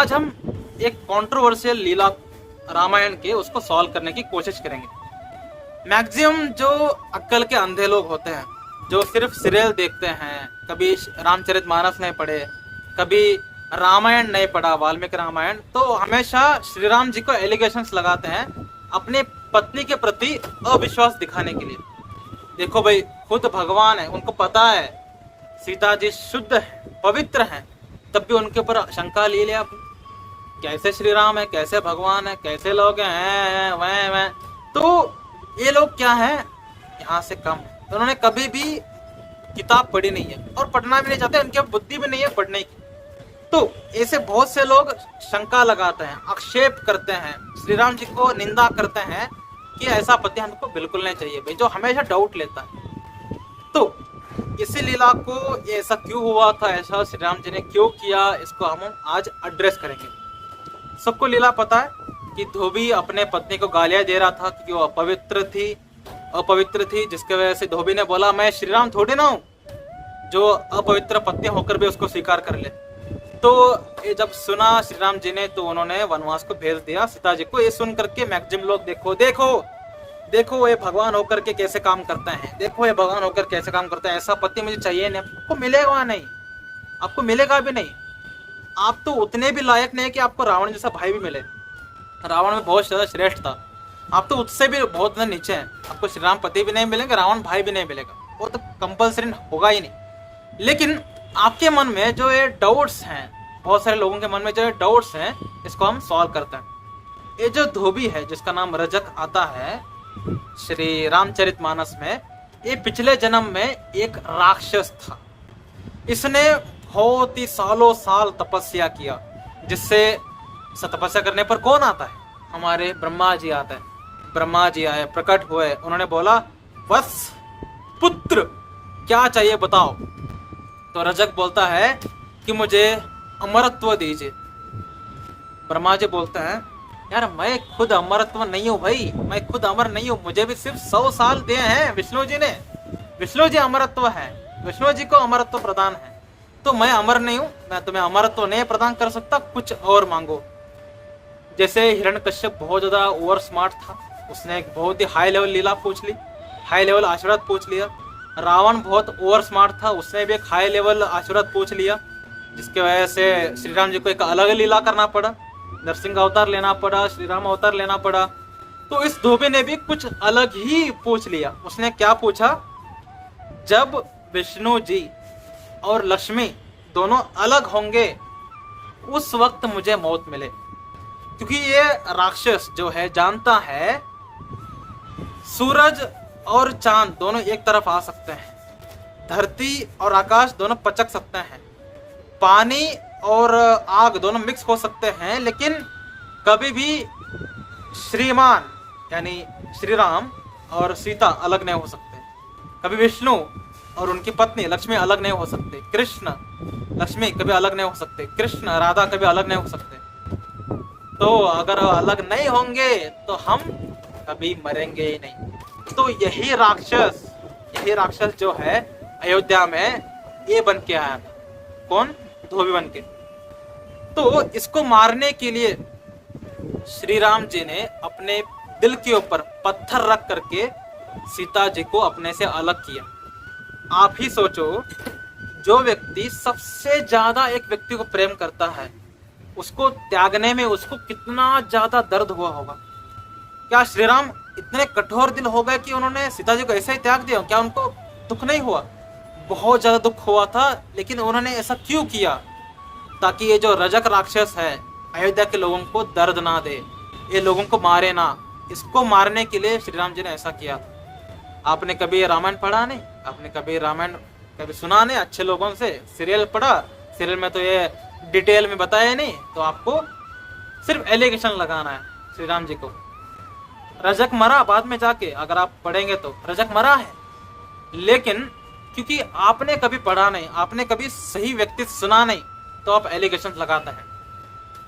आज हम एक कंट्रोवर्शियल लीला रामायण के उसको सॉल्व करने की कोशिश करेंगे। मैक्सिमम जो अक्ल के अंधे लोग होते हैं, जो सिर्फ सीरियल देखते हैं, कभी रामचरितमानस नहीं पढ़े, कभी रामायण नहीं पढ़ा, वाल्मीकि रामायण, तो हमेशा श्री राम जी को एलिगेशंस लगाते हैं अपने पत्नी के प्रति अविश्वास दिखाने के लिए। देखो भाई, खुद भगवान है, उनको पता है सीता जी शुद्ध है, पवित्र हैं, तब भी उनके ऊपर शंका ले लिया। कैसे श्री राम है, कैसे भगवान है, कैसे लोग हैं वह। तो ये लोग क्या है, यहाँ से कम है। तो उन्होंने कभी भी किताब पढ़ी नहीं है और पढ़ना भी नहीं चाहते, उनकी बुद्धि भी नहीं है पढ़ने की। तो ऐसे बहुत से लोग शंका लगाते हैं, आक्षेप करते हैं, श्री राम जी को निंदा करते हैं कि ऐसा पति हमको बिल्कुल नहीं चाहिए भाई, जो हमेशा डाउट लेता है। तो इसी लीला को ये ऐसा क्यों हुआ था, ऐसा श्री राम जी ने क्यों किया, इसको हम आज एड्रेस करेंगे। सबको लीला पता है कि धोबी अपने पत्नी को गालियां दे रहा था क्योंकि वो अपवित्र थी, जिसके वजह से धोबी ने बोला मैं श्री राम थोड़ी ना हूँ जो अपवित्र पत्नी होकर भी उसको स्वीकार कर ले। तो ये जब सुना श्री राम जी ने, तो उन्होंने वनवास को भेज दिया सीता जी को। ये सुन करके मैक्सिमम लोग देखो ये भगवान होकर के कैसे काम करते हैं, देखो ये भगवान होकर कैसे काम करते हैं, ऐसा पति मुझे चाहिए नहीं। आपको मिलेगा नहीं, आपको मिलेगा भी नहीं। आप तो उतने भी लायक नहीं है कि आपको रावण जैसा भाई भी मिले। रावण में बहुत ज्यादा श्रेष्ठ था, आप तो उससे भी बहुत ज्यादा नीचे हैं। आपको श्री राम पति भी नहीं मिलेंगे, रावण भाई भी नहीं मिलेगा, वो तो कंपल्सरी होगा ही नहीं। लेकिन आपके मन में जो ये डाउट्स हैं, बहुत सारे लोगों के मन में जो ये डाउट्स हैं, इसको हम सॉल्व करते हैं। ये जो धोबी है जिसका नाम रजक आता है श्री रामचरितमानस में, ये पिछले जन्म में एक राक्षस था। इसने बहुत ही सालों साल तपस्या किया, जिससे तपस्या करने पर कौन आता है, हमारे ब्रह्मा जी आते हैं। ब्रह्मा जी आए, प्रकट हुए, उन्होंने बोला बस पुत्र क्या चाहिए बताओ। तो रजक बोलता है कि मुझे अमरत्व दीजिए। ब्रह्मा जी बोलते हैं यार मैं खुद अमरत्व नहीं हूँ भाई, मैं खुद अमर नहीं हूँ, मुझे भी सिर्फ 100 साल दिए हैं विष्णु जी ने। विष्णु जी अमरत्व है, विष्णु जी को अमरत्व प्रदान है, तो मैं अमर नहीं हूँ, मैं तुम्हें अमरत्व नहीं प्रदान कर सकता, कुछ और मांगो। जैसे हिरण्यकश्यप बहुत ज्यादा ओवर स्मार्ट था, उसने एक बहुत ही हाई लेवल लीला पूछ ली, हाई लेवल आशीर्वाद पूछ लिया। रावण बहुत ओवर स्मार्ट था, उसने भी एक हाई लेवल आशीर्वाद पूछ लिया, जिसकी वजह से श्री राम जी को एक अलग लीला करना पड़ा, नरसिंह अवतार लेना पड़ा, श्री राम अवतार लेना पड़ा। तो इस धोबी ने भी कुछ अलग ही पूछ लिया। उसने क्या पूछा, जब विष्णु जी और लक्ष्मी दोनों अलग होंगे उस वक्त मुझे मौत मिले। क्योंकि ये राक्षस जो है जानता है सूरज और चांद दोनों एक तरफ आ सकते हैं, धरती और आकाश दोनों पचक सकते हैं, पानी और आग दोनों मिक्स हो सकते हैं, लेकिन कभी भी श्रीमान यानी श्री राम और सीता अलग नहीं हो सकते। कभी विष्णु और उनकी पत्नी लक्ष्मी अलग नहीं हो सकते, कृष्ण लक्ष्मी कभी अलग नहीं हो सकते, कृष्ण राधा कभी अलग नहीं हो सकते। तो अगर अलग नहीं होंगे तो हम कभी मरेंगे ही नहीं। तो यही राक्षस जो है अयोध्या में ये बन के आया था, कौन, धोबी बन के। तो इसको मारने के लिए श्री राम जी ने अपने दिल के ऊपर पत्थर रख करके सीता जी को अपने से अलग किया। आप ही सोचो, जो व्यक्ति सबसे ज्यादा एक व्यक्ति को प्रेम करता है, उसको त्यागने में उसको कितना ज्यादा दर्द हुआ होगा। क्या श्री राम इतने कठोर दिल हो गए कि उन्होंने सीता जी को ऐसे ही त्याग दिया? क्या उनको दुख नहीं हुआ? बहुत ज्यादा दुख हुआ था। लेकिन उन्होंने ऐसा क्यों किया? ताकि ये जो रजक राक्षस है अयोध्या के लोगों को दर्द ना दे, ये लोगों को मारे ना। इसको मारने के लिए श्री राम जी ने ऐसा किया था। आपने कभी रामायण पढ़ा नहीं? आपने कभी रामायण कभी सुना नहीं अच्छे लोगों से? सीरियल पढ़ा? सीरियल में तो ये डिटेल में बताया नहीं, तो आपको सिर्फ एलिगेशन लगाना है श्री राम जी को। रजक मरा बाद में जाके, अगर आप पढ़ेंगे तो रजक मरा है, लेकिन क्योंकि आपने कभी पढ़ा नहीं, आपने कभी सही व्यक्ति सुना नहीं, तो आप एलिगेशन लगाते हैं।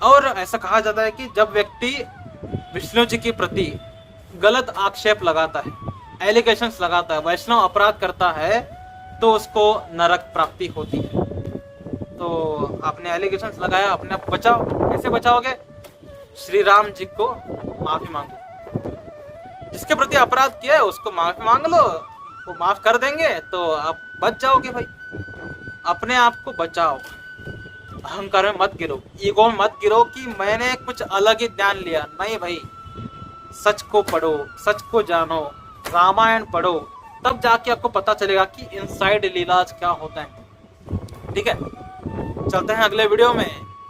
और ऐसा कहा जाता है कि जब व्यक्ति विष्णु जी के प्रति गलत आक्षेप लगाता है, एलिगेशंस लगाता है, वैष्णव अपराध करता है, तो उसको नरक प्राप्ति होती है। तो आपने एलिगेशंस लगाया, अपने आप बचाओ। कैसे बचाओगे? श्री राम जी को माफी मांगो, जिसके प्रति अपराध किया है उसको माफी मांग लो, वो माफ कर देंगे तो आप बच जाओगे भाई। अपने आप को बचाओ, अहंकार में मत गिरो, ईगो में मत गिरो कि मैंने कुछ अलग ही ध्यान लिया। नहीं भाई, सच को पढ़ो, सच को जानो, रामायण पढ़ो, तब जाके आपको पता चलेगा कि इनसाइड लीलाज क्या होता है। ठीक है, चलते हैं अगले वीडियो में।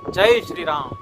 जय श्री राम।